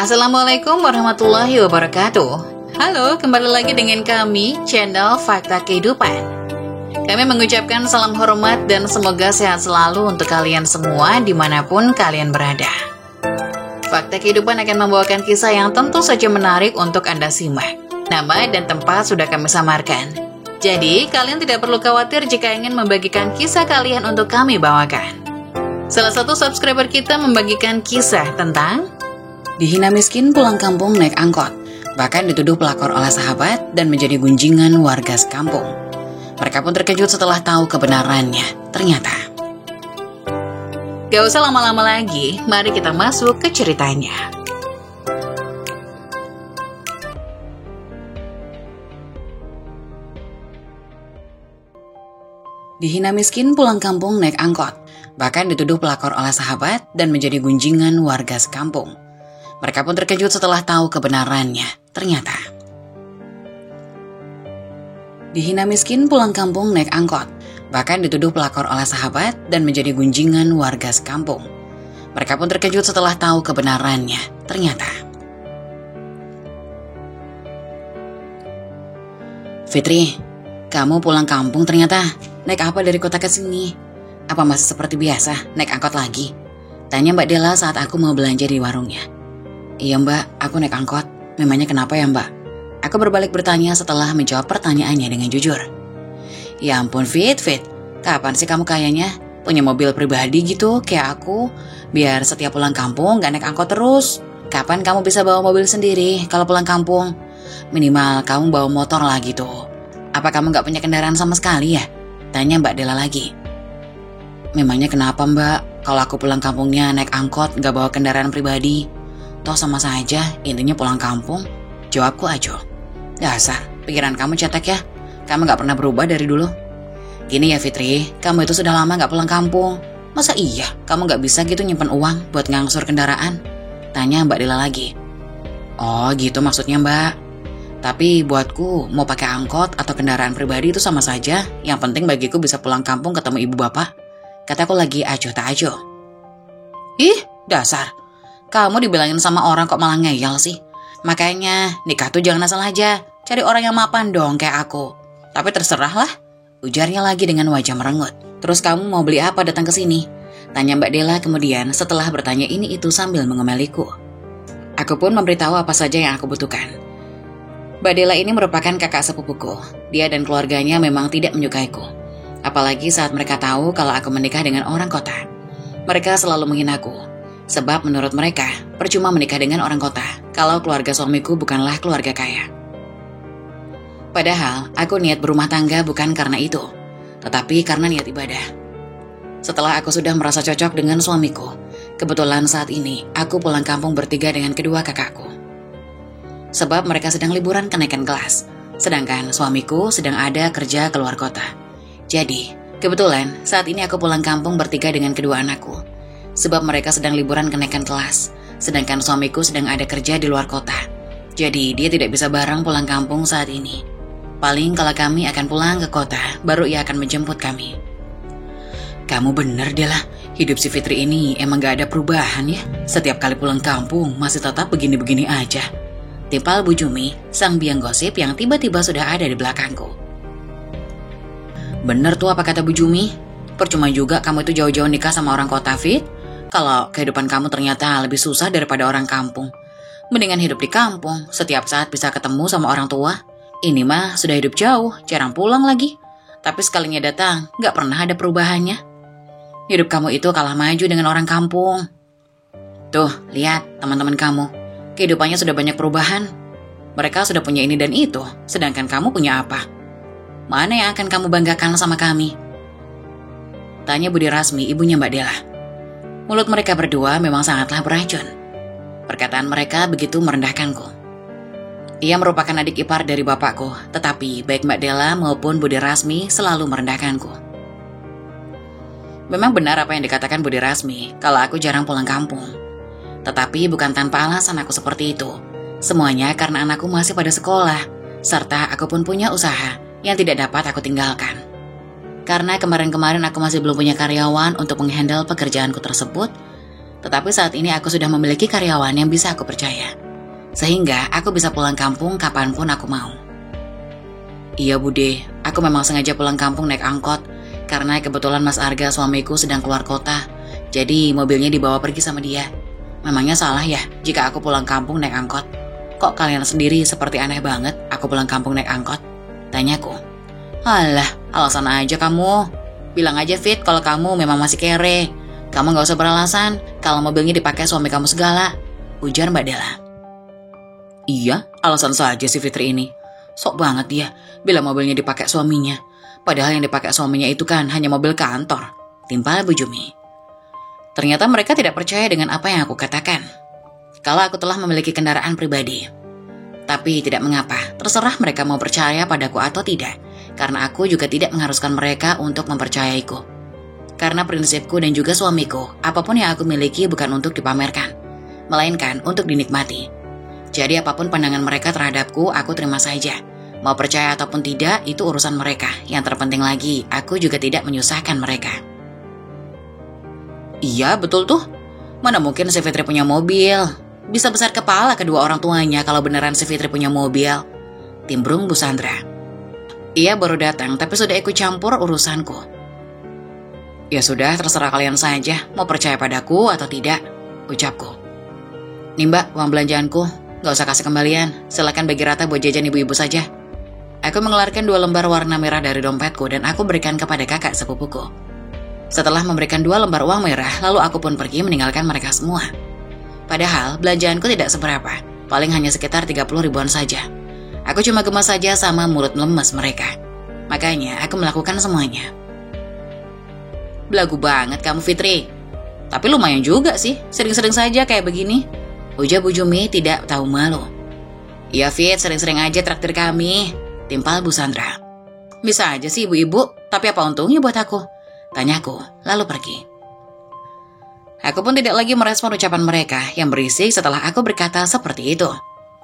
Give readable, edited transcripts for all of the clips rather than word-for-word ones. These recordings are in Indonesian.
Assalamualaikum warahmatullahi wabarakatuh. Halo, kembali lagi dengan kami, channel Fakta Kehidupan. Kami mengucapkan salam hormat dan semoga sehat selalu untuk kalian semua dimanapun kalian berada. Fakta Kehidupan akan membawakan kisah yang tentu saja menarik untuk Anda simak. Nama dan tempat sudah kami samarkan. Jadi, kalian tidak perlu khawatir jika ingin membagikan kisah kalian untuk kami bawakan. Salah satu subscriber kita membagikan kisah tentang dihina miskin pulang kampung naik angkot, bahkan dituduh pelakor oleh sahabat dan menjadi gunjingan warga sekampung. Mereka pun terkejut setelah tahu kebenarannya. Ternyata gak usah lama-lama lagi, mari kita masuk ke ceritanya. Dihina miskin pulang kampung naik angkot, bahkan dituduh pelakor oleh sahabat dan menjadi gunjingan warga sekampung. Mereka pun terkejut setelah tahu kebenarannya. Ternyata dihina miskin pulang kampung naik angkot, bahkan dituduh pelakor oleh sahabat dan menjadi gunjingan warga sekampung. Mereka pun terkejut setelah tahu kebenarannya. Ternyata Fitri, kamu pulang kampung ternyata. Naik apa dari kota ke sini? Apa masih seperti biasa, naik angkot lagi? Tanya Mbak Della saat aku mau belanja di warungnya. Iya Mbak, aku naik angkot. Memangnya kenapa ya Mbak? Aku berbalik bertanya setelah menjawab pertanyaannya dengan jujur. Ya ampun Fit, kapan sih kamu kayaknya punya mobil pribadi gitu kayak aku? Biar setiap pulang kampung gak naik angkot terus. Kapan kamu bisa bawa mobil sendiri kalau pulang kampung? Minimal kamu bawa motor lah gitu. Apa kamu gak punya kendaraan sama sekali ya? Tanya Mbak Della lagi. Memangnya kenapa Mbak? Kalau aku pulang kampungnya naik angkot gak bawa kendaraan pribadi? Toh sama saja, intinya pulang kampung. Jawabku acuh. Dasar, pikiran kamu cetek ya. Kamu gak pernah berubah dari dulu. Gini ya Fitri, kamu itu sudah lama gak pulang kampung. Masa iya, kamu gak bisa gitu nyimpen uang buat ngangsur kendaraan? Tanya Mbak Della lagi. Oh gitu maksudnya Mbak. Tapi buatku, mau pakai angkot atau kendaraan pribadi itu sama saja. Yang penting bagiku bisa pulang kampung ketemu ibu bapak. Kataku lagi acuh tak acuh. Ih, dasar. Kamu dibilangin sama orang kok malah ngeyel sih. Makanya nikah tuh jangan asal aja. Cari orang yang mapan dong kayak aku. Tapi terserah lah, ujarnya lagi dengan wajah merengut. Terus kamu mau beli apa datang ke sini? Tanya Mbak Della kemudian setelah bertanya ini itu sambil mengemeliku. Aku pun memberitahu apa saja yang aku butuhkan. Mbak Della ini merupakan kakak sepupuku. Dia dan keluarganya memang tidak menyukaiku. Apalagi saat mereka tahu kalau aku menikah dengan orang kota. Mereka selalu menghinaku. Sebab menurut mereka, percuma menikah dengan orang kota kalau keluarga suamiku bukanlah keluarga kaya. Padahal, aku niat berumah tangga bukan karena itu, tetapi karena niat ibadah. Setelah aku sudah merasa cocok dengan suamiku, kebetulan saat ini aku pulang kampung bertiga dengan kedua kakakku. Sebab mereka sedang liburan kenaikan kelas, sedangkan suamiku sedang ada kerja keluar kota. Jadi, kebetulan saat ini aku pulang kampung bertiga dengan kedua anakku. Sebab mereka sedang liburan kenaikan kelas, sedangkan suamiku sedang ada kerja di luar kota. Jadi dia tidak bisa bareng pulang kampung saat ini. Paling kalau kami akan pulang ke kota, baru ia akan menjemput kami. Kamu bener Della, hidup si Fitri ini emang gak ada perubahan ya. Setiap kali pulang kampung masih tetap begini-begini aja. Timpal Bu Jumi, sang biang gosip yang tiba-tiba sudah ada di belakangku. Bener tuh apa kata Bu Jumi? Percuma juga kamu itu jauh-jauh nikah sama orang kota Fit. Kalau kehidupan kamu ternyata lebih susah daripada orang kampung. Mendingan hidup di kampung, setiap saat bisa ketemu sama orang tua. Ini mah sudah hidup jauh, jarang pulang lagi. Tapi sekalinya datang, gak pernah ada perubahannya. Hidup kamu itu kalah maju dengan orang kampung. Tuh, lihat teman-teman kamu. Kehidupannya sudah banyak perubahan. Mereka sudah punya ini dan itu, sedangkan kamu punya apa? Mana yang akan kamu banggakan sama kami? Tanya Budi Rasmi, ibunya Mbak Della. Mulut mereka berdua memang sangatlah beracun. Perkataan mereka begitu merendahkanku. Ia merupakan adik ipar dari bapakku, tetapi baik Mbak Della maupun Budi Rasmi selalu merendahkanku. Memang benar apa yang dikatakan Budi Rasmi, kalau aku jarang pulang kampung. Tetapi bukan tanpa alasan aku seperti itu. Semuanya karena anakku masih pada sekolah, serta aku pun punya usaha yang tidak dapat aku tinggalkan. Karena kemarin-kemarin aku masih belum punya karyawan untuk menghandle pekerjaanku tersebut, Tetapi saat ini aku sudah memiliki karyawan yang bisa aku percaya. Sehingga aku bisa pulang kampung kapanpun aku mau. Iya Bude, aku memang sengaja pulang kampung naik angkot. Karena kebetulan Mas Arga suamiku sedang keluar kota. Jadi mobilnya dibawa pergi sama dia. Memangnya salah ya jika aku pulang kampung naik angkot? Kok kalian sendiri seperti aneh banget aku pulang kampung naik angkot? Tanyaku. Alah, alasan aja kamu. Bilang aja Fit kalau kamu memang masih kere. Kamu gak usah beralasan kalau mobilnya dipakai suami kamu segala. Ujar Mbak Della. Iya, alasan saja si Fitri ini. Sok banget dia bila mobilnya dipakai suaminya. Padahal yang dipakai suaminya itu kan hanya mobil kantor. Timpal Bu Jumi. Ternyata mereka tidak percaya dengan apa yang aku katakan. Kalau aku telah memiliki kendaraan pribadi. Tapi tidak mengapa, terserah mereka mau percaya padaku atau tidak. Karena aku juga tidak mengharuskan mereka untuk mempercayaiku. Karena prinsipku dan juga suamiku, apapun yang aku miliki bukan untuk dipamerkan, melainkan untuk dinikmati. Jadi apapun pandangan mereka terhadapku, aku terima saja. Mau percaya ataupun tidak, itu urusan mereka. Yang terpenting lagi, aku juga tidak menyusahkan mereka. Iya, betul tuh. Mana mungkin si Fitri punya mobil? Bisa besar kepala kedua orang tuanya kalau beneran si Fitri punya mobil. Timbrung Bu Sandra. Ia baru datang, tapi sudah ikut campur urusanku. Ya sudah, terserah kalian saja, mau percaya padaku atau tidak, ucapku. Nih Mbak, uang belanjaanku, gak usah kasih kembalian, silakan bagi rata buat jajan ibu-ibu saja. Aku mengeluarkan 2 lembar warna merah dari dompetku dan aku berikan kepada kakak sepupuku. Setelah memberikan 2 lembar uang merah, lalu aku pun pergi meninggalkan mereka semua. Padahal belanjaanku tidak seberapa, paling hanya sekitar 30 ribuan saja. Aku cuma gemas saja sama mulut melemes mereka. Makanya aku melakukan semuanya. Belagu banget kamu Fitri. Tapi lumayan juga sih, sering-sering saja kayak begini. Ujar Bu Jumi tidak tahu malu. Iya Fit, sering-sering aja traktir kami. Timpal Bu Sandra. Bisa aja sih ibu-ibu, tapi apa untungnya buat aku? Tanyaku, lalu pergi. Aku pun tidak lagi merespon ucapan mereka yang berisik setelah aku berkata seperti itu.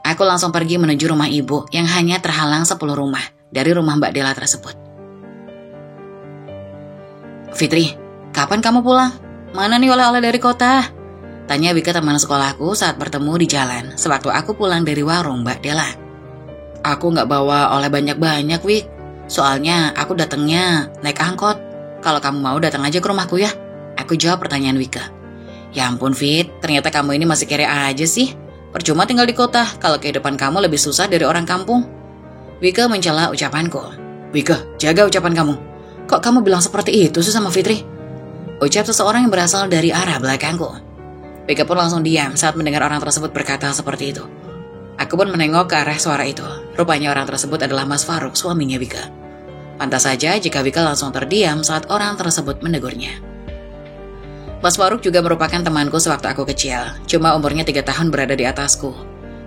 Aku langsung pergi menuju rumah ibu yang hanya terhalang 10 rumah dari rumah Mbak Della tersebut. Fitri, kapan kamu pulang? Mana nih oleh-oleh dari kota? Tanya Wika teman sekolahku saat bertemu di jalan sewaktu aku pulang dari warung Mbak Della. Aku gak bawa oleh banyak-banyak Wik. Soalnya aku datangnya naik angkot. Kalau kamu mau datang aja ke rumahku ya. Aku jawab pertanyaan Wika. Ya ampun Fit, ternyata kamu ini masih kere aja sih. Percuma tinggal di kota kalau kehidupan kamu lebih susah dari orang kampung. Wika mencela ucapanku. Wika, jaga ucapan kamu. Kok kamu bilang seperti itu sih sama Fitri? Ucap seseorang yang berasal dari arah belakangku. Wika pun langsung diam saat mendengar orang tersebut berkata seperti itu. Aku pun menengok ke arah suara itu. Rupanya orang tersebut adalah Mas Faruk, suaminya Wika. Pantas saja jika Wika langsung terdiam saat orang tersebut menegurnya. Mas Faruk juga merupakan temanku sewaktu aku kecil, cuma umurnya 3 tahun berada di atasku.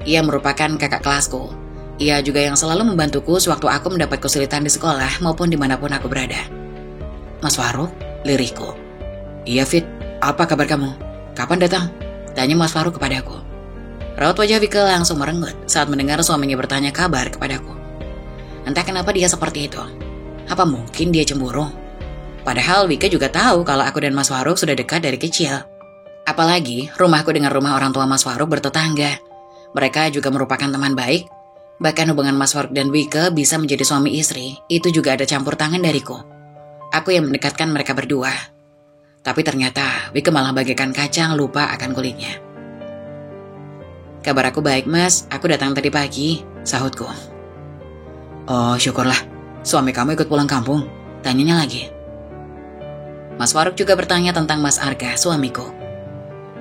Ia merupakan kakak kelasku. Ia juga yang selalu membantuku sewaktu aku mendapat kesulitan di sekolah maupun dimanapun aku berada. Mas Faruk, lirikku. Iya Fit, apa kabar kamu? Kapan datang? Tanya Mas Faruk kepadaku. Raut wajah Wika langsung merenggut saat mendengar suaminya bertanya kabar kepadaku. Entah kenapa dia seperti itu. Apa mungkin dia cemburu? Padahal Wika juga tahu kalau aku dan Mas Faruk sudah dekat dari kecil. Apalagi rumahku dengan rumah orang tua Mas Faruk bertetangga. Mereka juga merupakan teman baik. Bahkan hubungan Mas Faruk dan Wika bisa menjadi suami istri. Itu juga ada campur tangan dariku. Aku yang mendekatkan mereka berdua. Tapi ternyata Wika malah bagaikan kacang lupa akan kulitnya. Kabar aku baik Mas, aku datang tadi pagi, sahutku. Oh syukurlah, suami kamu ikut pulang kampung? Tanyanya lagi. Mas Faruk juga bertanya tentang Mas Arga, suamiku.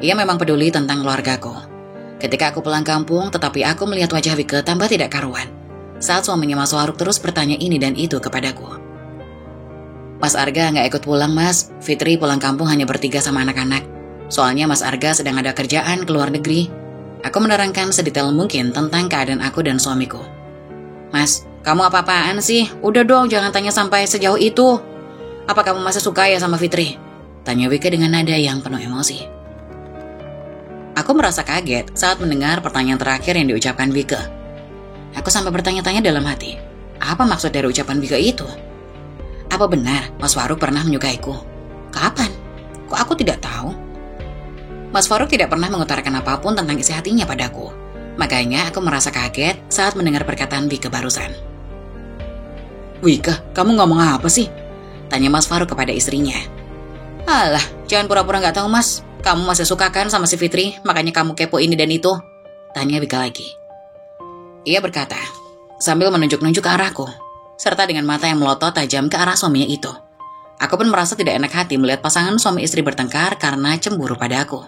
Ia memang peduli tentang keluargaku. Ketika aku pulang kampung, tetapi aku melihat wajah Wika tambah tidak karuan. Saat suaminya Mas Faruk terus bertanya ini dan itu kepadaku. Mas Arga nggak ikut pulang Mas, Fitri pulang kampung hanya bertiga sama anak-anak. Soalnya Mas Arga sedang ada kerjaan ke luar negeri. Aku menerangkan sedetail mungkin tentang keadaan aku dan suamiku. Mas, kamu apa-apaan sih? Udah dong, jangan tanya sampai sejauh itu. Apa kamu masih suka ya sama Fitri? Tanya Wika dengan nada yang penuh emosi. Aku merasa kaget saat mendengar pertanyaan terakhir yang diucapkan Wika. Aku sampai bertanya-tanya dalam hati. Apa maksud dari ucapan Wika itu? Apa benar Mas Faruk pernah menyukaiku? Kapan? Kok aku tidak tahu? Mas Faruk tidak pernah mengutarakan apapun tentang isi hatinya padaku. Makanya aku merasa kaget saat mendengar perkataan Wike barusan. "Wike, kamu ngomong apa sih?" tanya Mas Faruk kepada istrinya. "Alah, jangan pura-pura gak tahu Mas. Kamu masih suka kan sama si Fitri, makanya kamu kepo ini dan itu?" tanya Wike lagi. Ia berkata, sambil menunjuk-nunjuk ke arahku, serta dengan mata yang melotot tajam ke arah suaminya itu. Aku pun merasa tidak enak hati melihat pasangan suami istri bertengkar karena cemburu pada aku.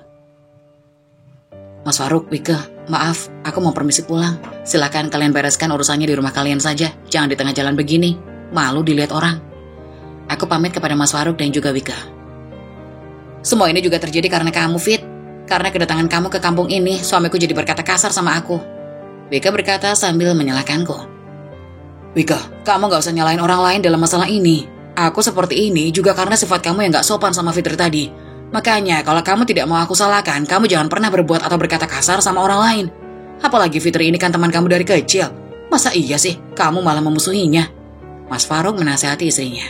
"Mas Faruk, Wike, maaf, aku mau permisi pulang. Silakan kalian bereskan urusannya di rumah kalian saja, jangan di tengah jalan begini. Malu dilihat orang." Aku pamit kepada Mas Faruk dan juga Wike. "Semua ini juga terjadi karena kamu, Fit. Karena kedatangan kamu ke kampung ini, suamiku jadi berkata kasar sama aku." Wike berkata sambil menyalahkanku. "Wike, kamu gak usah nyalain orang lain dalam masalah ini. Aku seperti ini juga karena sifat kamu yang gak sopan sama Fitri tadi. Makanya kalau kamu tidak mau aku salahkan, kamu jangan pernah berbuat atau berkata kasar sama orang lain. Apalagi Fitri ini kan teman kamu dari kecil. Masa iya sih kamu malah memusuhinya?" Mas Faruk menasihati istrinya.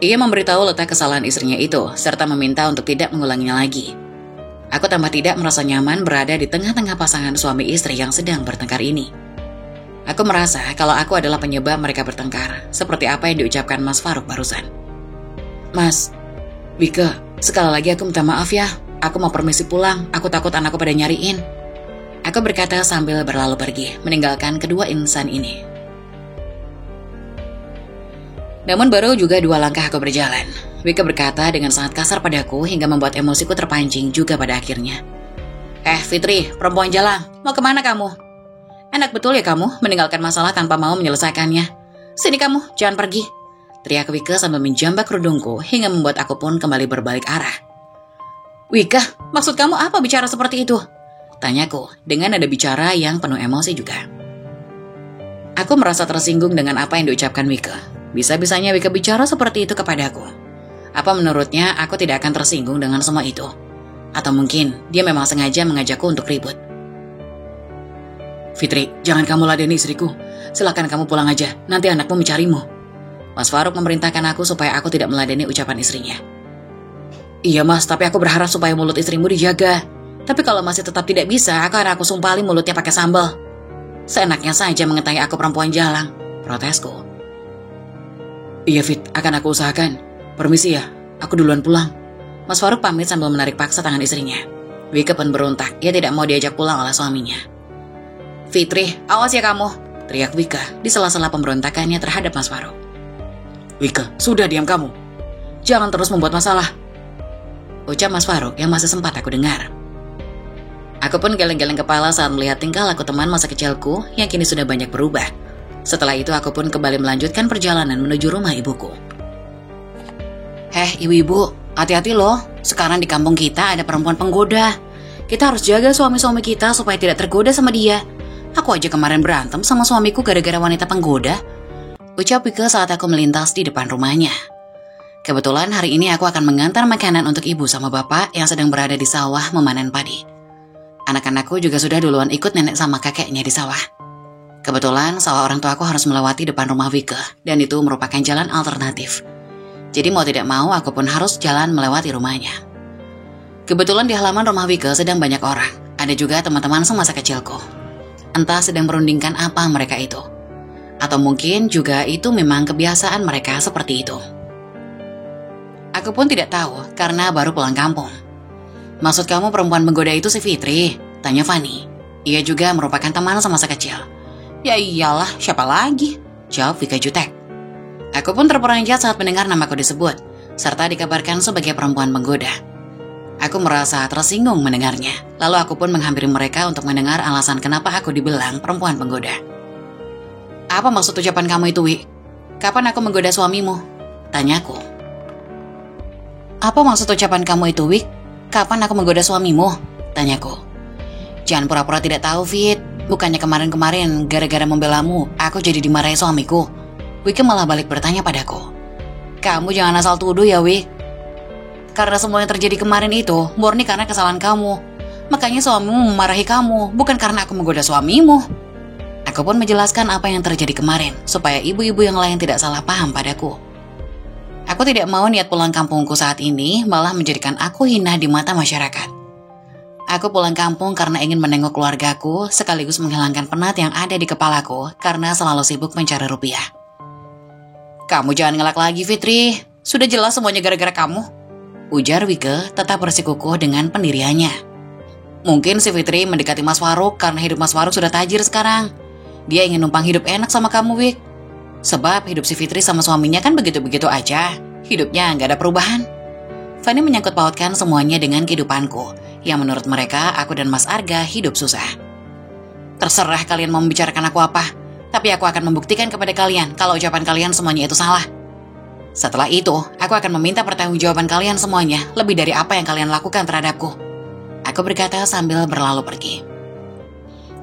Ia memberitahu letak kesalahan istrinya itu, serta meminta untuk tidak mengulanginya lagi. Aku tambah tidak merasa nyaman berada di tengah-tengah pasangan suami istri yang sedang bertengkar ini. Aku merasa kalau aku adalah penyebab mereka bertengkar, seperti apa yang diucapkan Mas Faruk barusan. "Mas, Wike, sekali lagi aku minta maaf ya. Aku mau permisi pulang, aku takut anakku pada nyariin." Aku berkata sambil berlalu pergi, meninggalkan kedua insan ini. Namun baru juga 2 langkah aku berjalan, Wike berkata dengan sangat kasar padaku hingga membuat emosiku terpancing juga pada akhirnya. Fitri, perempuan jalang, mau kemana kamu? Enak betul ya kamu meninggalkan masalah tanpa mau menyelesaikannya. Sini kamu, jangan pergi," teriak Wike sambil menjambak kerudungku hingga membuat aku pun kembali berbalik arah. "Wike, maksud kamu apa bicara seperti itu?" tanyaku dengan nada bicara yang penuh emosi juga. Aku merasa tersinggung dengan apa yang diucapkan Wike. Bisa-bisanya Wike bicara seperti itu kepadaku. Apa menurutnya aku tidak akan tersinggung dengan semua itu? Atau mungkin dia memang sengaja mengajakku untuk ribut? "Fitri, jangan kamu ladeni istriku. Silakan kamu pulang aja, nanti anakmu mencarimu." Mas Faruk memerintahkan aku supaya aku tidak meladeni ucapan istrinya. "Iya mas, tapi aku berharap supaya mulut istrimu dijaga. Tapi kalau masih tetap tidak bisa, akan aku sumpali mulutnya pakai sambal. Seenaknya saja mengetahui aku perempuan jalang," protesku. "Iya Fit, akan aku usahakan. Permisi ya, aku duluan pulang." Mas Faruk pamit sambil menarik paksa tangan istrinya. Wike pun berontak, ia tidak mau diajak pulang oleh suaminya. "Fitri, awas ya kamu," teriak Wike di sela-sela pemberontakannya terhadap Mas Faruk. "Wike, sudah diam kamu. Jangan terus membuat masalah," ucap Mas Faruk yang masih sempat aku dengar. Aku pun geleng-geleng kepala saat melihat tingkah laku teman masa kecilku yang kini sudah banyak berubah. Setelah itu aku pun kembali melanjutkan perjalanan menuju rumah ibuku. Ibu-ibu, hati-hati loh. Sekarang di kampung kita ada perempuan penggoda. Kita harus jaga suami-suami kita supaya tidak tergoda sama dia. Aku aja kemarin berantem sama suamiku gara-gara wanita penggoda," ucap Wike saat aku melintas di depan rumahnya. Kebetulan hari ini aku akan mengantar makanan untuk ibu sama bapak yang sedang berada di sawah memanen padi. Anak-anakku juga sudah duluan ikut nenek sama kakeknya di sawah. Kebetulan sawah orang tuaku harus melewati depan rumah Wike, dan itu merupakan jalan alternatif. Jadi mau tidak mau aku pun harus jalan melewati rumahnya. Kebetulan di halaman rumah Wike sedang banyak orang. Ada juga teman-teman semasa kecilku. Entah sedang merundingkan apa mereka itu. Atau mungkin juga itu memang kebiasaan mereka seperti itu. Aku pun tidak tahu karena baru pulang kampung. "Maksud kamu perempuan menggoda itu si Fitri?" tanya Fani. Ia juga merupakan teman semasa kecil. "Ya iyalah, siapa lagi?" jawab Wike jutek. Aku pun terperanjat saat mendengar namaku disebut, serta dikabarkan sebagai perempuan menggoda. Aku merasa tersinggung mendengarnya, lalu aku pun menghampiri mereka untuk mendengar alasan kenapa aku dibilang perempuan penggoda. "Apa maksud ucapan kamu itu, Wi? Kapan aku menggoda suamimu?" tanyaku. "Apa maksud ucapan kamu itu, Wi? Kapan aku menggoda suamimu?" tanyaku. "Jangan pura-pura tidak tahu, Fit. Bukannya kemarin-kemarin gara-gara membelamu, aku jadi dimarahi suamiku." Wike malah balik bertanya padaku. "Kamu jangan asal tuduh ya, Wi. Karena semua yang terjadi kemarin itu murni karena kesalahan kamu. Makanya suamimu memarahi kamu, bukan karena aku menggoda suamimu." Aku pun menjelaskan apa yang terjadi kemarin, supaya ibu-ibu yang lain tidak salah paham padaku. Aku tidak mau niat pulang kampungku saat ini malah menjadikan aku hina di mata masyarakat. Aku pulang kampung karena ingin menengok keluargaku sekaligus menghilangkan penat yang ada di kepalaku karena selalu sibuk mencari rupiah. Kamu jangan ngelak lagi, Fitri. Sudah jelas semuanya gara-gara kamu. Ujar Wike tetap bersikukuh dengan pendiriannya. Mungkin si Fitri mendekati Mas Faruk karena hidup Mas Faruk sudah tajir sekarang. Dia ingin numpang hidup enak sama kamu, Wik. Sebab hidup si Fitri sama suaminya kan begitu-begitu aja. Hidupnya nggak ada perubahan. Fani menyangkut pautkan semuanya dengan kehidupanku, yang menurut mereka aku dan Mas Arga hidup susah. Terserah kalian mau membicarakan aku apa, tapi aku akan membuktikan kepada kalian kalau ucapan kalian semuanya itu salah. Setelah itu, aku akan meminta pertanggungjawaban kalian semuanya lebih dari apa yang kalian lakukan terhadapku. Aku berkata sambil berlalu pergi.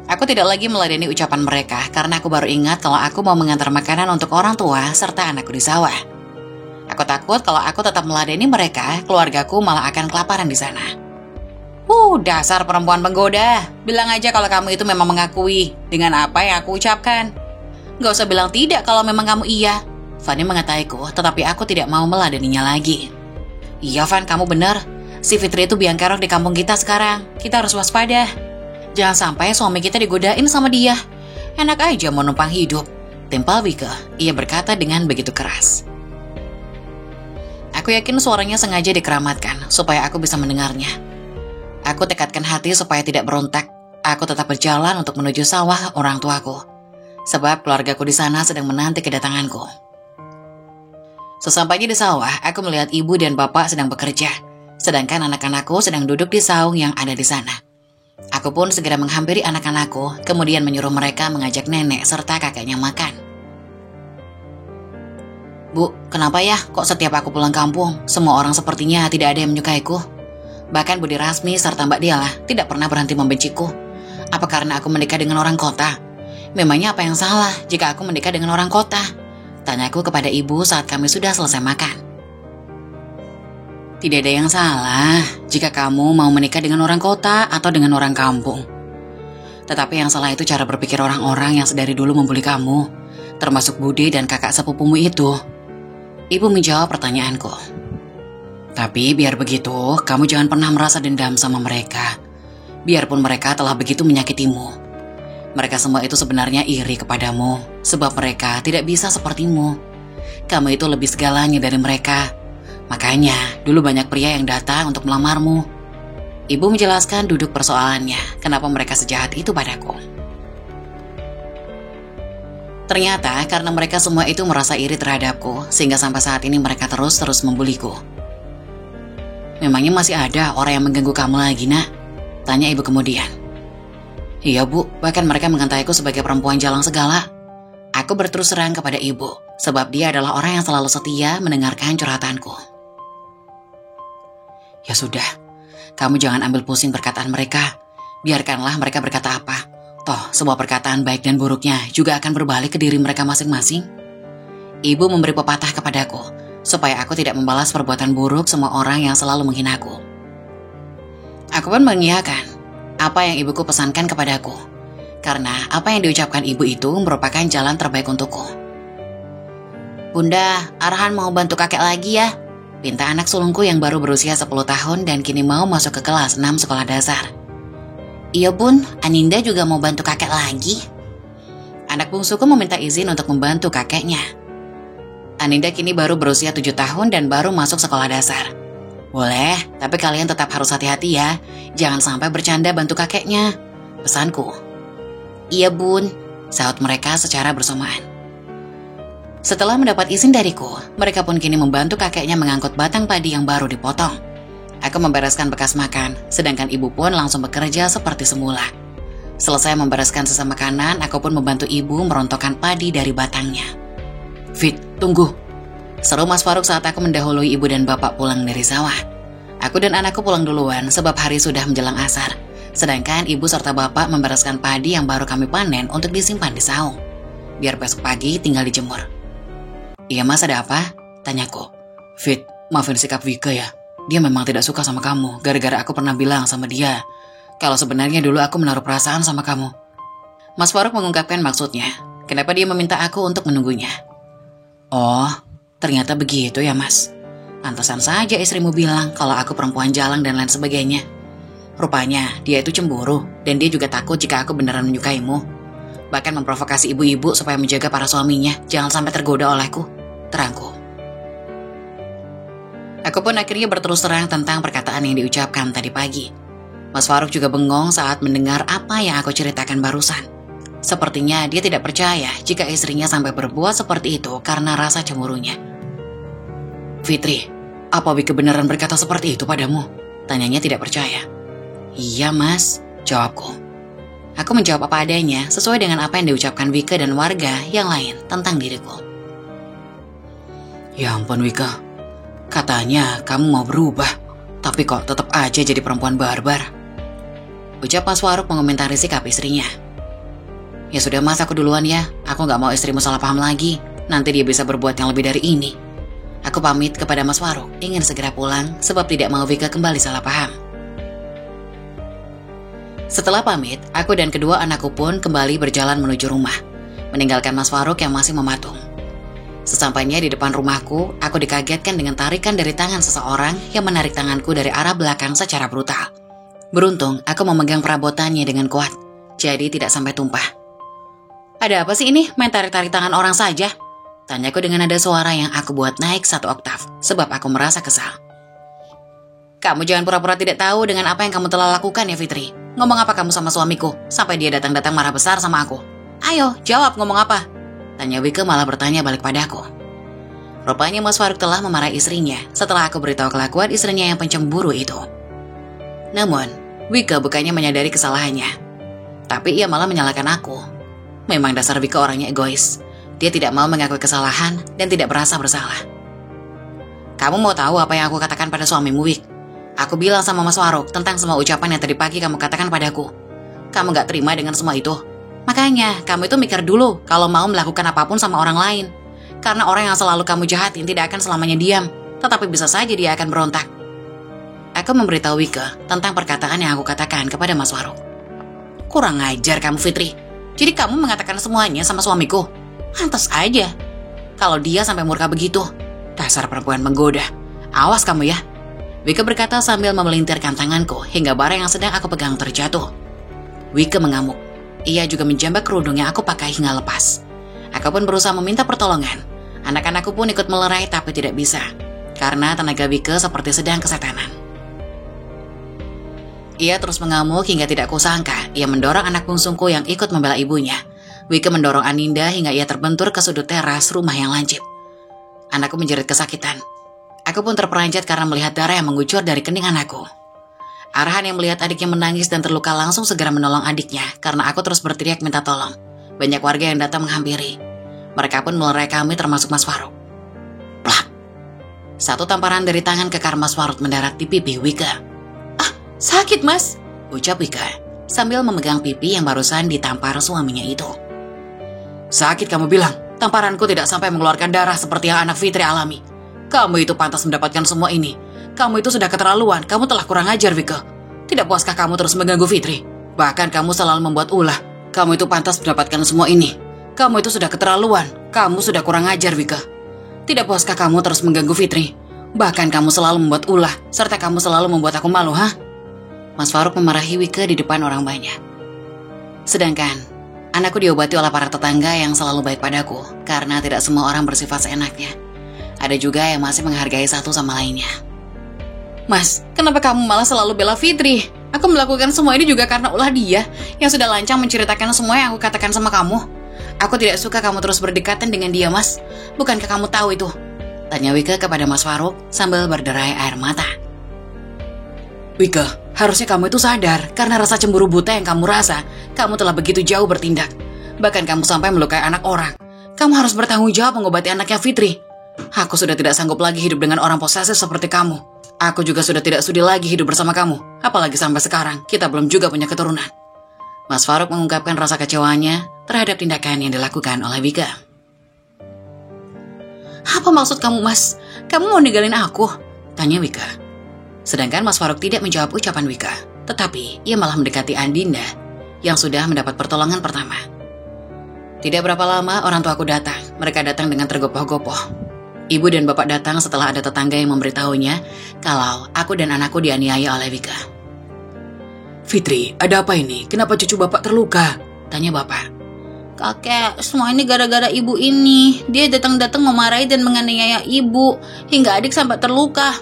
Aku tidak lagi meladeni ucapan mereka karena aku baru ingat kalau aku mau mengantar makanan untuk orang tua serta anakku di sawah. Aku takut kalau aku tetap meladeni mereka, keluargaku malah akan kelaparan di sana. Dasar perempuan penggoda. Bilang aja kalau kamu itu memang mengakui dengan apa yang aku ucapkan. Gak usah bilang tidak kalau memang kamu iya. Fani mengataiku, tetapi aku tidak mau meladeninya lagi. Iya, Van, kamu benar. Si Fitri itu biang kerok di kampung kita sekarang. Kita harus waspada. Jangan sampai suami kita digodain sama dia. Enak aja mau numpang hidup. Timpal Wike, ia berkata dengan begitu keras. Aku yakin suaranya sengaja dikeramatkan supaya aku bisa mendengarnya. Aku tekadkan hati supaya tidak berontak. Aku tetap berjalan untuk menuju sawah orang tuaku. Sebab keluargaku di sana sedang menanti kedatanganku. Sesampainya di sawah, aku melihat ibu dan bapak sedang bekerja. Sedangkan anak-anakku sedang duduk di saung yang ada di sana. Aku pun segera menghampiri anak-anakku, kemudian menyuruh mereka mengajak nenek serta kakeknya makan. Bu, kenapa ya kok setiap aku pulang kampung, semua orang sepertinya tidak ada yang menyukaiku? Bahkan Budi Rasmi serta Mbak Diala tidak pernah berhenti membenciku. Apa karena aku menikah dengan orang kota? Memangnya apa yang salah jika aku menikah dengan orang kota? Tanyaku kepada ibu saat kami sudah selesai makan. Tidak ada yang salah jika kamu mau menikah dengan orang kota atau dengan orang kampung. Tetapi yang salah itu cara berpikir orang-orang yang sedari dulu membuli kamu, termasuk Budi dan kakak sepupumu itu. Ibu menjawab pertanyaanku. Tapi biar begitu, kamu jangan pernah merasa dendam sama mereka. Biarpun mereka telah begitu menyakitimu. Mereka semua itu sebenarnya iri kepadamu, sebab mereka tidak bisa sepertimu. Kamu itu lebih segalanya dari mereka. Makanya, dulu banyak pria yang datang untuk melamarmu. Ibu menjelaskan duduk persoalannya, kenapa mereka sejahat itu padaku. Ternyata karena mereka semua itu merasa iri terhadapku, sehingga sampai saat ini mereka terus membuliku. Memangnya masih ada orang yang mengganggu kamu lagi, nak? Tanya ibu kemudian. Iya, Bu, bahkan mereka mengantaiku sebagai perempuan jalang segala. Aku berterus terang kepada ibu, sebab dia adalah orang yang selalu setia mendengarkan curhatanku. Ya sudah, kamu jangan ambil pusing perkataan mereka. Biarkanlah mereka berkata apa. Toh, semua perkataan baik dan buruknya juga akan berbalik ke diri mereka masing-masing. Ibu memberi pepatah kepadaku, supaya aku tidak membalas perbuatan buruk semua orang yang selalu menghinaku. Aku pun mengiyakan apa yang ibuku pesankan kepadaku, karena apa yang diucapkan ibu itu merupakan jalan terbaik untukku. Bunda, Arhan mau bantu kakek lagi ya, pinta anak sulungku yang baru berusia 10 tahun dan kini mau masuk ke kelas 6 sekolah dasar. Iya bun, Aninda juga mau bantu kakek lagi. Anak bungsuku meminta izin untuk membantu kakeknya. Aninda kini baru berusia 7 tahun dan baru masuk sekolah dasar. Boleh, tapi kalian tetap harus hati-hati ya. Jangan sampai bercanda bantu kakeknya, pesanku. Iya bun, sahut mereka secara bersamaan. Setelah mendapat izin dariku, mereka pun kini membantu kakeknya mengangkut batang padi yang baru dipotong. Aku membereskan bekas makan, sedangkan ibu pun langsung bekerja seperti semula. Selesai membereskan sisa makanan, aku pun membantu ibu merontokkan padi dari batangnya. Fit, tunggu. Seru Mas Faruk saat aku mendahului ibu dan bapak pulang dari sawah. Aku dan anakku pulang duluan sebab hari sudah menjelang asar. Sedangkan ibu serta bapak membereskan padi yang baru kami panen untuk disimpan di saung. Biar besok pagi tinggal dijemur. Iya mas, ada apa? Tanyaku. Fit, maafin sikap Vika ya. Dia memang tidak suka sama kamu, gara-gara aku pernah bilang sama dia kalau sebenarnya dulu aku menaruh perasaan sama kamu. Mas Faruk mengungkapkan maksudnya, kenapa dia meminta aku untuk menunggunya. Oh, Ternyata begitu ya Mas. Pantesan saja istrimu bilang kalau aku perempuan jalang dan lain sebagainya. Rupanya dia itu cemburu dan dia juga takut jika aku beneran menyukaimu. Bahkan memprovokasi ibu-ibu supaya menjaga para suaminya jangan sampai tergoda olehku, terangku. Aku pun akhirnya berterus terang tentang perkataan yang diucapkan tadi pagi. Mas Faruk juga bengong saat mendengar apa yang aku ceritakan barusan. Sepertinya dia tidak percaya jika istrinya sampai berbuat seperti itu karena rasa cemburunya. Fitri, apa Wike beneran berkata seperti itu padamu? Tanyanya tidak percaya. Iya Mas, jawabku. Aku menjawab apa adanya sesuai dengan apa yang diucapkan Wike dan warga yang lain tentang diriku. Ya ampun Wike, katanya kamu mau berubah, tapi kok tetap aja jadi perempuan barbar. Ucap Mas Faruk mengomentari sikap istrinya. Ya sudah Mas, aku duluan ya. Aku gak mau istrimu salah paham lagi. Nanti dia bisa berbuat yang lebih dari ini. Aku pamit kepada Mas Faruk, ingin segera pulang sebab tidak mau Wike kembali salah paham. Setelah pamit, aku dan kedua anakku pun kembali berjalan menuju rumah, meninggalkan Mas Faruk yang masih mematung. Sesampainya di depan rumahku, aku dikagetkan dengan tarikan dari tangan seseorang yang menarik tanganku dari arah belakang secara brutal. Beruntung, aku memegang perabotannya dengan kuat, jadi tidak sampai tumpah. Ada apa sih ini? Main tarik-tarik tangan orang saja? Tanyaku dengan nada suara yang aku buat naik 1 oktav, sebab aku merasa kesal. Kamu jangan pura-pura tidak tahu dengan apa yang kamu telah lakukan ya Fitri. Ngomong apa kamu sama suamiku, sampai dia datang-datang marah besar sama aku? Ayo, jawab ngomong apa? Tanya Wike malah bertanya balik padaku. Rupanya Mas Faruk telah memarahi istrinya setelah aku beritahu kelakuan istrinya yang pencemburu itu. Namun, Wike bukannya menyadari kesalahannya. Tapi ia malah menyalahkan aku. Memang dasar Wike orangnya egois. Dia tidak mau mengakui kesalahan dan tidak merasa bersalah. Kamu mau tahu apa yang aku katakan pada suamimu, Wik? Aku bilang sama Mas Faruk tentang semua ucapan yang tadi pagi kamu katakan padaku. Kamu gak terima dengan semua itu. Makanya, kamu itu mikir dulu kalau mau melakukan apapun sama orang lain. Karena orang yang selalu kamu jahatin tidak akan selamanya diam, tetapi bisa saja dia akan berontak. Aku memberitahu Wike tentang perkataan yang aku katakan kepada Mas Faruk. Kurang ajar kamu, Fitri. Jadi kamu mengatakan semuanya sama suamiku? Pantas aja. Kalau dia sampai murka begitu, dasar perempuan menggoda. Awas kamu ya. Wike berkata sambil memelintirkan tanganku hingga barang yang sedang aku pegang terjatuh. Wike mengamuk. Ia juga menjambak kerudung yang aku pakai hingga lepas. Aku pun berusaha meminta pertolongan. Anak-anakku pun ikut melerai tapi tidak bisa. Karena tenaga Wike seperti sedang kesetanan. Ia terus mengamuk hingga tidak kusangka ia mendorong anak bungsuku yang ikut membela ibunya. Wike mendorong Aninda hingga ia terbentur ke sudut teras rumah yang lancip. Anakku menjerit kesakitan. Aku pun terperanjat karena melihat darah yang mengucur dari kening anakku. Arhan yang melihat adiknya menangis dan terluka langsung segera menolong adiknya karena aku terus berteriak minta tolong. Banyak warga yang datang menghampiri. Mereka pun melerai kami termasuk Mas Faruk. Plak! Satu tamparan dari tangan kekar Mas Faruk mendarat di pipi Wike. Sakit Mas, ucap Wike sambil memegang pipi yang barusan ditampar suaminya itu. Sakit kamu bilang? Tamparanku tidak sampai mengeluarkan darah seperti yang anak Fitri alami. Kamu itu pantas mendapatkan semua ini. Kamu itu sudah keterlaluan, kamu telah kurang ajar Wike. Tidak puaskah kamu terus mengganggu Fitri? Bahkan kamu selalu membuat ulah. Kamu itu pantas mendapatkan semua ini. Kamu itu sudah keterlaluan, kamu sudah kurang ajar Wike. Tidak puaskah kamu terus mengganggu Fitri? Bahkan kamu selalu membuat ulah, serta kamu selalu membuat aku malu, ha? Mas Faruk memarahi Wike di depan orang banyak. Sedangkan, anakku diobati oleh para tetangga yang selalu baik padaku, karena tidak semua orang bersifat seenaknya. Ada juga yang masih menghargai satu sama lainnya. Mas, kenapa kamu malah selalu bela Fitri? Aku melakukan semua ini juga karena ulah dia, yang sudah lancang menceritakan semua yang aku katakan sama kamu. Aku tidak suka kamu terus berdekatan dengan dia, Mas. Bukankah kamu tahu itu? Tanya Wike kepada Mas Faruk sambil berderai air mata. Wike, harusnya kamu itu sadar, karena rasa cemburu buta yang kamu rasa, kamu telah begitu jauh bertindak. Bahkan kamu sampai melukai anak orang. Kamu harus bertanggung jawab mengobati anaknya Fitri. Aku sudah tidak sanggup lagi hidup dengan orang posesif seperti kamu. Aku juga sudah tidak sudi lagi hidup bersama kamu. Apalagi sampai sekarang, kita belum juga punya keturunan. Mas Faruk mengungkapkan rasa kecewanya terhadap tindakan yang dilakukan oleh Wike. Apa maksud kamu, Mas? Kamu mau ninggalin aku? Tanya Wike. Sedangkan Mas Faruk tidak menjawab ucapan Wike, tetapi ia malah mendekati Andinda yang sudah mendapat pertolongan pertama. Tidak berapa lama orang tuaku datang. Mereka datang dengan tergopoh-gopoh. Ibu dan bapak datang setelah ada tetangga yang memberitahunya kalau aku dan anakku dianiaya oleh Wika. Fitri, ada apa ini? Kenapa cucu bapak terluka? Tanya bapak. Kakek, semua ini gara-gara ibu ini. Dia datang-datang memarahi dan menganiaya ibu, hingga adik sampai terluka.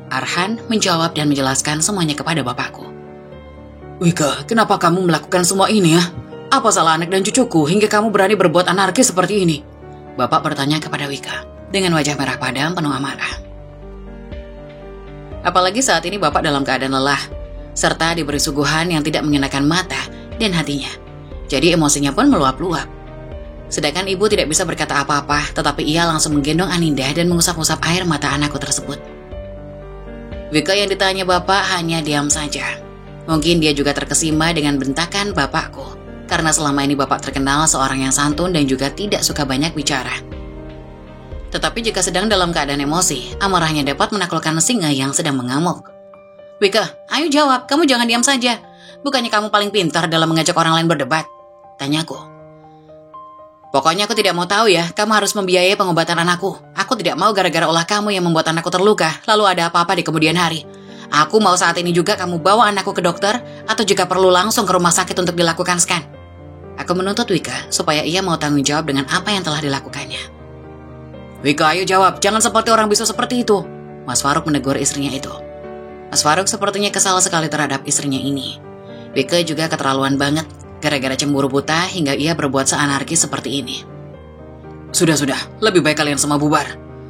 Arhan menjawab dan menjelaskan semuanya kepada bapakku. Wika, kenapa kamu melakukan semua ini ya? Apa salah anak dan cucuku hingga kamu berani berbuat anarkis seperti ini? Bapak bertanya kepada Wika dengan wajah merah padam penuh amarah. Apalagi saat ini bapak dalam keadaan lelah, serta diberi suguhan yang tidak mengenakan mata dan hatinya. Jadi emosinya pun meluap-luap. Sedangkan ibu tidak bisa berkata apa-apa, tetapi ia langsung menggendong Aninda dan mengusap-usap air mata anakku tersebut. Wika yang ditanya bapak hanya diam saja. Mungkin dia juga terkesima dengan bentakan bapakku, karena selama ini bapak terkenal seorang yang santun dan juga tidak suka banyak bicara. Tetapi jika sedang dalam keadaan emosi, amarahnya dapat menaklukkan singa yang sedang mengamuk. Wika, ayo jawab, kamu jangan diam saja. Bukannya kamu paling pintar dalam mengajak orang lain berdebat? Tanyaku. Pokoknya aku tidak mau tahu ya, kamu harus membiayai pengobatan anakku. Aku tidak mau gara-gara ulah kamu yang membuat anakku terluka, lalu ada apa-apa di kemudian hari. Aku mau saat ini juga kamu bawa anakku ke dokter, atau jika perlu langsung ke rumah sakit untuk dilakukan scan. Aku menuntut Wika supaya ia mau tanggung jawab dengan apa yang telah dilakukannya. Wika, ayo jawab, jangan seperti orang bisu seperti itu. Mas Faruk menegur istrinya itu. Mas Faruk sepertinya kesal sekali terhadap istrinya ini. Wika juga keterlaluan banget, gara-gara cemburu buta hingga ia berbuat seanarkis seperti ini. Sudah, lebih baik kalian semua bubar.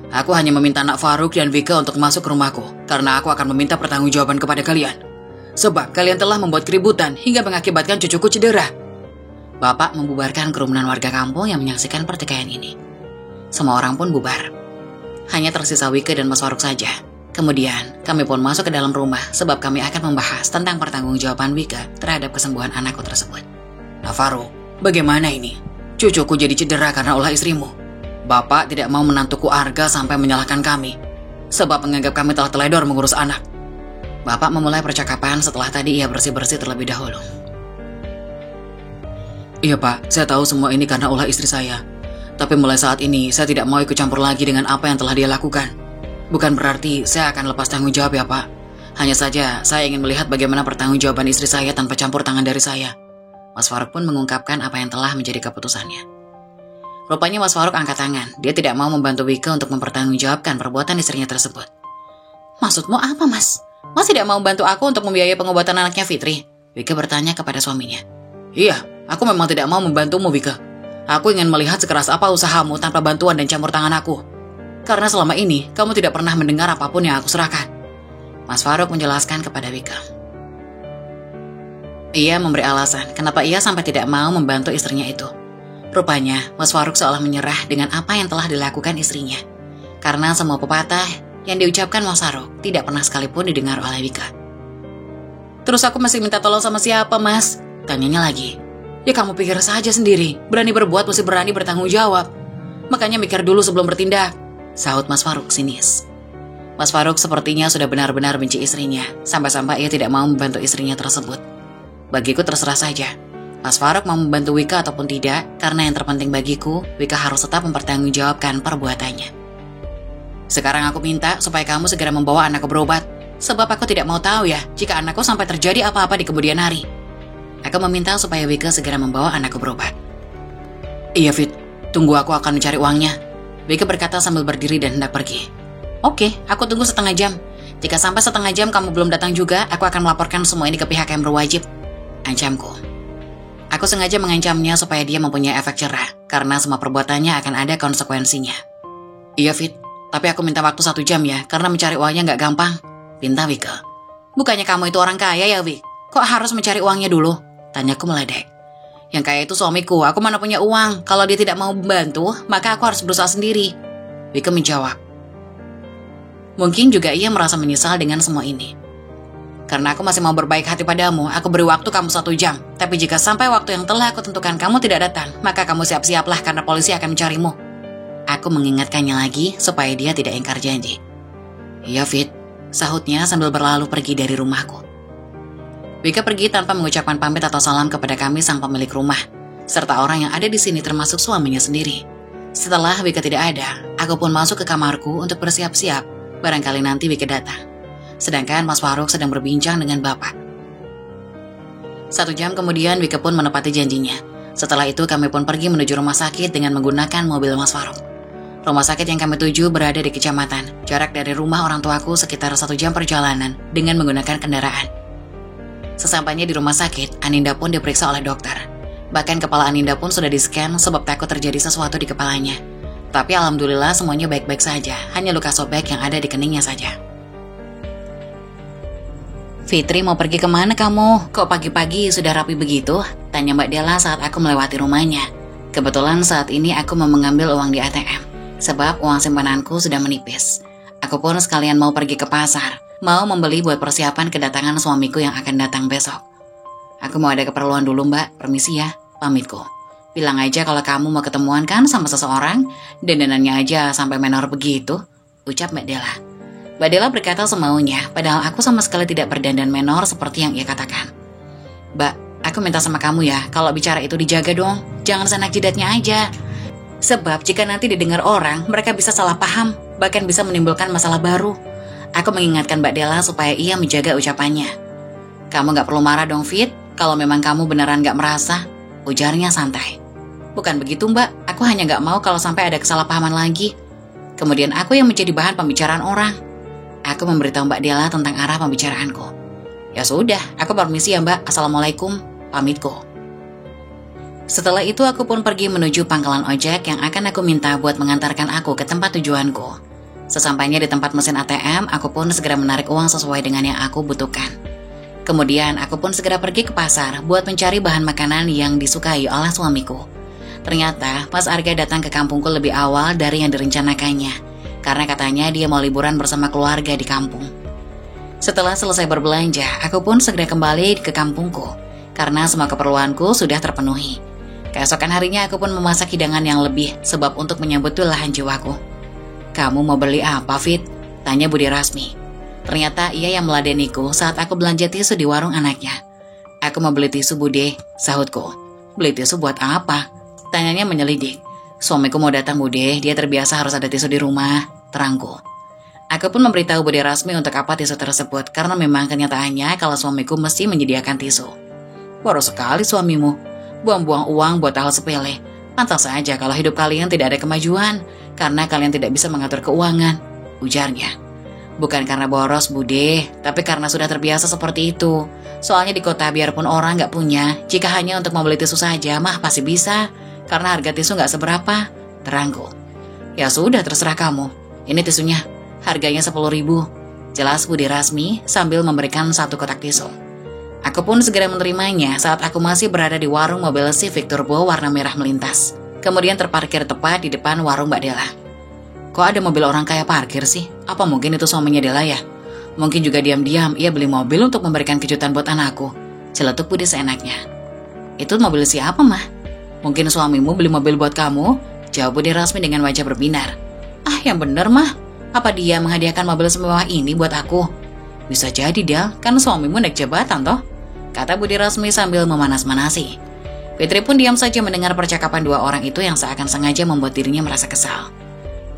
Aku hanya meminta anak Faruk dan Wika untuk masuk ke rumahku, karena aku akan meminta pertanggungjawaban kepada kalian. Sebab kalian telah membuat keributan hingga mengakibatkan cucuku cedera. Bapak membubarkan kerumunan warga kampung yang menyaksikan pertikaian ini. Semua orang pun bubar. Hanya tersisa Wika dan Mas Faruk saja. Kemudian, kami pun masuk ke dalam rumah sebab kami akan membahas tentang pertanggungjawaban Wika terhadap kesembuhan anakku tersebut. Nah Faruk, bagaimana ini? Cucuku jadi cedera karena ulah istrimu. Bapak tidak mau menantuku Arga sampai menyalahkan kami, sebab menganggap kami telah teledor mengurus anak. Bapak memulai percakapan setelah tadi ia bersih-bersih terlebih dahulu. Iya Pak, saya tahu semua ini karena ulah istri saya. Tapi mulai saat ini, saya tidak mau ikut campur lagi dengan apa yang telah dia lakukan. Bukan berarti saya akan lepas tanggung jawab ya Pak. Hanya saja saya ingin melihat bagaimana pertanggungjawaban istri saya tanpa campur tangan dari saya. Mas Faruk pun mengungkapkan apa yang telah menjadi keputusannya. Rupanya Mas Faruk angkat tangan. Dia tidak mau membantu Wika untuk mempertanggungjawabkan perbuatan istrinya tersebut. Maksudmu apa Mas? Mas tidak mau bantu aku untuk membiayai pengobatan anaknya Fitri? Wika bertanya kepada suaminya. Iya, aku memang tidak mau membantumu Wika. Aku ingin melihat sekeras apa usahamu tanpa bantuan dan campur tangan aku. Karena selama ini, kamu tidak pernah mendengar apapun yang aku serahkan. Mas Faruk menjelaskan kepada Wika. Ia memberi alasan kenapa ia sampai tidak mau membantu istrinya itu. Rupanya, Mas Faruk seolah menyerah dengan apa yang telah dilakukan istrinya. Karena semua pepatah yang diucapkan Mas Faruk tidak pernah sekalipun didengar oleh Wika. Terus aku masih minta tolong sama siapa, Mas? Tanyanya lagi. Ya kamu pikir saja sendiri, berani berbuat mesti berani bertanggung jawab. Makanya mikir dulu sebelum bertindak, sahut Mas Faruk sinis. Mas Faruk sepertinya sudah benar-benar benci istrinya, sampai-sampai ia tidak mau membantu istrinya tersebut. Bagiku terserah saja. Mas Faruk mau membantu Wika ataupun tidak, karena yang terpenting bagiku, Wika harus tetap mempertanggungjawabkan perbuatannya. Sekarang aku minta supaya kamu segera membawa anakku berobat, sebab aku tidak mau tahu ya jika anakku sampai terjadi apa-apa di kemudian hari. Aku meminta supaya Wika segera membawa anakku berobat. Iya Fit, tunggu aku akan mencari uangnya. Wika berkata sambil berdiri dan hendak pergi. Oke, aku tunggu setengah jam. Jika sampai setengah jam kamu belum datang juga, aku akan melaporkan semua ini ke pihak yang berwajib. Ancamku. Aku sengaja mengancamnya supaya dia mempunyai efek jerah, karena semua perbuatannya akan ada konsekuensinya. Iya Fit, tapi aku minta waktu 1 jam ya, karena mencari uangnya nggak gampang. Pinta Wika. Bukannya kamu itu orang kaya ya Wik? Kok harus mencari uangnya dulu? Tanyaku meledek. Yang kaya itu suamiku, aku mana punya uang. Kalau dia tidak mau membantu, maka aku harus berusaha sendiri. Wika menjawab. Mungkin juga ia merasa menyesal dengan semua ini. Karena aku masih mau berbaik hati padamu, aku beri waktu kamu 1 jam. Tapi jika sampai waktu yang telah aku tentukan kamu tidak datang, maka kamu siap-siaplah karena polisi akan mencarimu. Aku mengingatkannya lagi supaya dia tidak ingkar janji. Iya Fit, sahutnya sambil berlalu pergi dari rumahku. Wika pergi tanpa mengucapkan pamit atau salam kepada kami sang pemilik rumah, serta orang yang ada di sini termasuk suaminya sendiri. Setelah Wika tidak ada, aku pun masuk ke kamarku untuk bersiap-siap. Barangkali nanti Wika datang. Sedangkan Mas Faruk sedang berbincang dengan Bapak. 1 jam kemudian Wika pun menepati janjinya. Setelah itu kami pun pergi menuju rumah sakit dengan menggunakan mobil Mas Faruk. Rumah sakit yang kami tuju berada di kecamatan. Jarak dari rumah orang tuaku sekitar 1 jam perjalanan dengan menggunakan kendaraan. Sesampainya di rumah sakit, Aninda pun diperiksa oleh dokter. Bahkan kepala Aninda pun sudah di-scan sebab takut terjadi sesuatu di kepalanya. Tapi alhamdulillah semuanya baik-baik saja, hanya luka sobek yang ada di keningnya saja. Fitri, mau pergi kemana kamu? Kok pagi-pagi sudah rapi begitu? Tanya Mbak Della saat aku melewati rumahnya. Kebetulan saat ini aku mau mengambil uang di ATM, sebab uang simpananku sudah menipis. Aku pun sekalian mau pergi ke pasar, mau membeli buat persiapan kedatangan suamiku yang akan datang besok. Aku mau ada keperluan dulu Mbak, permisi ya, pamitku. Bilang aja kalau kamu mau ketemuan kan sama seseorang, dandanannya aja sampai menor begitu, ucap Mbak Della. Mbak Della berkata semaunya, padahal aku sama sekali tidak berdandan menor seperti yang ia katakan. Mbak, aku minta sama kamu ya, kalau bicara itu dijaga dong, jangan senak jidatnya aja. Sebab jika nanti didengar orang, mereka bisa salah paham, bahkan bisa menimbulkan masalah baru. Aku mengingatkan Mbak Della supaya ia menjaga ucapannya. Kamu gak perlu marah dong Fit, kalau memang kamu beneran gak merasa, ujarnya santai. Bukan begitu Mbak, aku hanya gak mau kalau sampai ada kesalahpahaman lagi. Kemudian aku yang menjadi bahan pembicaraan orang. Aku memberitahu Mbak Della tentang arah pembicaraanku. Ya sudah, aku permisi ya Mbak, assalamualaikum, pamitku. Setelah itu aku pun pergi menuju pangkalan ojek yang akan aku minta buat mengantarkan aku ke tempat tujuanku. Sesampainya di tempat mesin ATM, aku pun segera menarik uang sesuai dengan yang aku butuhkan. Kemudian aku pun segera pergi ke pasar buat mencari bahan makanan yang disukai oleh suamiku. Ternyata Mas Arga datang ke kampungku lebih awal dari yang direncanakannya, karena katanya dia mau liburan bersama keluarga di kampung. Setelah selesai berbelanja, aku pun segera kembali ke kampungku, karena semua keperluanku sudah terpenuhi. Keesokan harinya aku pun memasak hidangan yang lebih, sebab untuk menyambut belahan jiwaku. Kamu mau beli apa Fit? Tanya Budi Rasmi. Ternyata ia yang meladeniku saat aku belanja tisu di warung anaknya. Aku mau beli tisu Bude, sahutku. Beli tisu buat apa? Tanyanya menyelidik. Suamiku mau datang Bude, dia terbiasa harus ada tisu di rumah, terangku. Aku pun memberitahu Budi Rasmi untuk apa tisu tersebut, karena memang kenyataannya kalau suamiku mesti menyediakan tisu. Baru sekali suamimu, buang-buang uang buat hal sepele. Pantas saja kalau hidup kalian tidak ada kemajuan, karena kalian tidak bisa mengatur keuangan, ujarnya. Bukan karena boros Bude, tapi karena sudah terbiasa seperti itu. Soalnya di kota biarpun orang nggak punya, jika hanya untuk membeli tisu saja mah pasti bisa, karena harga tisu nggak seberapa, terangku. Ya sudah terserah kamu, ini tisunya, harganya 10.000, jelas Budi Rasmi sambil memberikan 1 kotak tisu. Aku pun segera menerimanya saat aku masih berada di warung mobil Civic Turbo warna merah melintas. Kemudian terparkir tepat di depan warung Mbak Della. Kok ada mobil orang kaya parkir sih? Apa mungkin itu suaminya Della ya? Mungkin juga diam-diam ia beli mobil untuk memberikan kejutan buat anakku, celetuk Budi seenaknya. Itu mobil siapa mah? Mungkin suamimu beli mobil buat kamu? Jawab Budi Rasmi dengan wajah berbinar. Ah yang bener mah, apa dia menghadiahkan mobil semewah ini buat aku? Bisa jadi dia, kan suamimu naik jabatan toh? Kata Budi Rasmi sambil memanas-manasi. Fitri pun diam saja mendengar percakapan dua orang itu yang seakan sengaja membuat dirinya merasa kesal.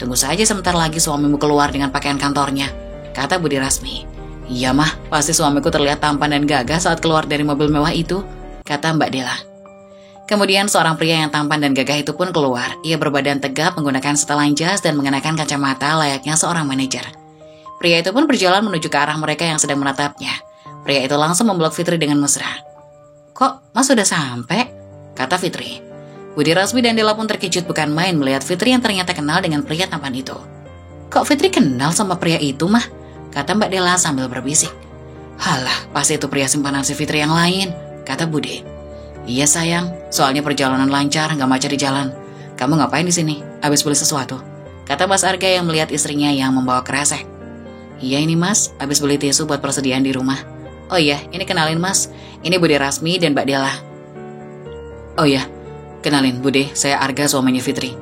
Tunggu saja sebentar lagi suamimu keluar dengan pakaian kantornya, kata Budi Rasmi. Iya mah, pasti suamiku terlihat tampan dan gagah saat keluar dari mobil mewah itu, kata Mbak Della. Kemudian seorang pria yang tampan dan gagah itu pun keluar. Ia berbadan tegap menggunakan setelan jas dan mengenakan kacamata layaknya seorang manajer. Pria itu pun berjalan menuju ke arah mereka yang sedang menatapnya. Pria itu langsung memeluk Fitri dengan mesra. Kok mas sudah sampai? Kata Fitri. Budi Rasmi dan Della pun terkejut bukan main melihat Fitri yang ternyata kenal dengan pria tampan itu. Kok Fitri kenal sama pria itu mah? Kata Mbak Della sambil berbisik. Halah, pasti itu pria simpanan si Fitri yang lain, kata Budi. Iya sayang, soalnya perjalanan lancar, nggak macet di jalan. Kamu ngapain di sini? Habis beli sesuatu? Kata Mas Arga yang melihat istrinya yang membawa kresek. Iya ini mas, habis beli tisu buat persediaan di rumah. Oh iya, ini kenalin mas, ini Budi Rasmi dan Mbak Della. Oh iya, kenalin Bude, saya Arga suaminya Fitri,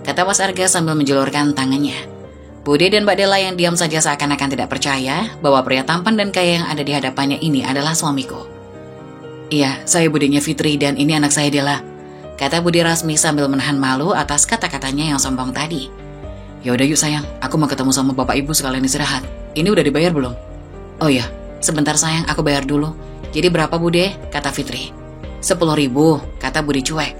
kata Mas Arga sambil menjulurkan tangannya. Bude dan Mbak Della yang diam saja seakan-akan tidak percaya bahwa pria tampan dan kaya yang ada di hadapannya ini adalah suamiku. Iya, saya budenya Fitri dan ini anak saya Della, kata Budi Rasmi sambil menahan malu atas kata-katanya yang sombong tadi. Ya udah yuk sayang, aku mau ketemu sama bapak ibu sekalian istirahat. Ini udah dibayar belum? Oh iya, sebentar sayang, aku bayar dulu. Jadi berapa Bude? Kata Fitri. 10.000, kata Budi cuek.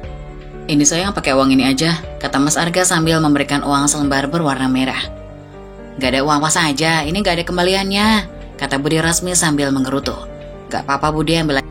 Ini sayang pakai uang ini aja, kata Mas Arga sambil memberikan uang selembar berwarna merah. Gak ada uang pas aja, ini gak ada kembaliannya, kata Budi Rasmi sambil menggerutu. Gak apa-apa Budi, ambil.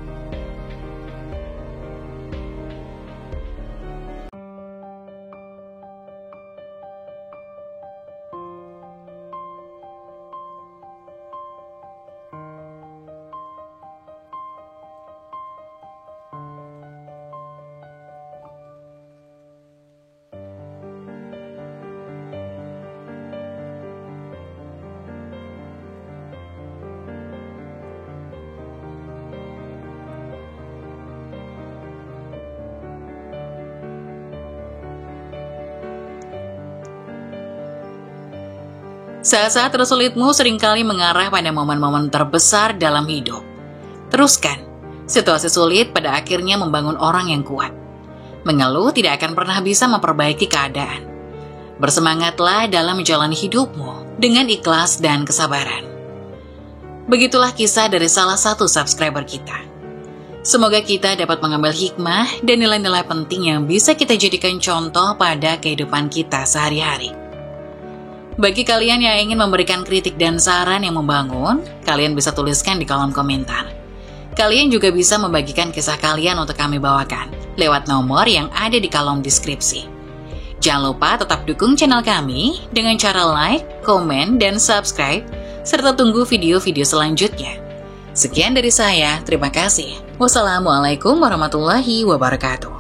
Saat-saat tersulitmu seringkali mengarah pada momen-momen terbesar dalam hidup. Teruskan, situasi sulit pada akhirnya membangun orang yang kuat. Mengeluh tidak akan pernah bisa memperbaiki keadaan. Bersemangatlah dalam menjalani hidupmu dengan ikhlas dan kesabaran. Begitulah kisah dari salah satu subscriber kita. Semoga kita dapat mengambil hikmah dan nilai-nilai penting yang bisa kita jadikan contoh pada kehidupan kita sehari-hari. Bagi kalian yang ingin memberikan kritik dan saran yang membangun, kalian bisa tuliskan di kolom komentar. Kalian juga bisa membagikan kisah kalian untuk kami bawakan lewat nomor yang ada di kolom deskripsi. Jangan lupa tetap dukung channel kami dengan cara like, komen, dan subscribe, serta tunggu video-video selanjutnya. Sekian dari saya, terima kasih. Wassalamualaikum warahmatullahi wabarakatuh.